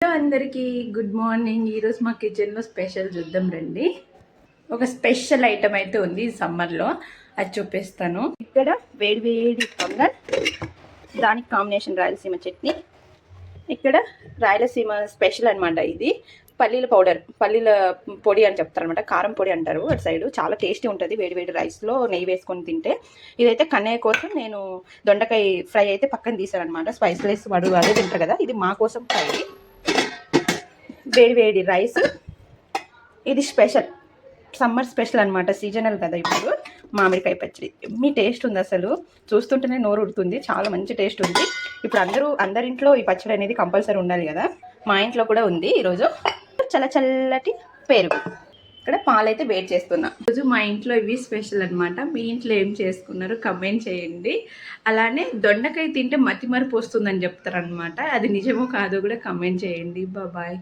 Hello అందరికీ good morning. ఈరోజు మా కిచెన్లో స్పెషల్ చూద్దాం రండి. ఒక స్పెషల్ ఐటమ్ అయితే ఉంది ఈ సమ్మర్లో, అది చూపిస్తాను. ఇక్కడ వేడి వేడి పొంగల్, దానికి కాంబినేషన్ రాయలసీమ చట్నీ. ఇక్కడ రాయలసీమ స్పెషల్ అనమాట. ఇది పల్లీల పౌడర్, పల్లీల పొడి అని చెప్తారనమాట. కారం పొడి అంటారు అటు సైడ్. చాలా టేస్టీ ఉంటుంది వేడి వేడి రైస్లో నెయ్యి వేసుకొని తింటే. ఇదైతే కన్నయ్య కోసం నేను దొండకాయ ఫ్రై అయితే పక్కన తీసాను అనమాట. స్పైస్లెస్ వాడు అదే తింటారు కదా, ఇది మా కోసం ఫ్రై. వేడి వేడి రైస్, ఇది స్పెషల్ సమ్మర్ స్పెషల్ అనమాట. సీజనల్ కదా ఇప్పుడు. మామిడికాయ పచ్చడి మీ టేస్ట్ ఉంది, అసలు చూస్తుంటేనే నోరు ఉడుతుంది. చాలా మంచి టేస్ట్ ఉంది. ఇప్పుడు అందరింట్లో ఈ పచ్చడి అనేది కంపల్సరీ ఉండాలి కదా. మా ఇంట్లో కూడా ఉంది. ఈరోజు చల్లటి పెరుగు, ఇక్కడ పాలైతే వేడి చేస్తున్నా. ఈరోజు మా ఇంట్లో ఇవి స్పెషల్ అనమాట. మీ ఇంట్లో ఏం చేసుకున్నారు కమెంట్ చేయండి. అలానే దొండకాయ తింటే మతిమరుపు వస్తుందని చెప్తారనమాట. అది నిజమో కాదో కూడా కమెంట్ చేయండి. బాయ్.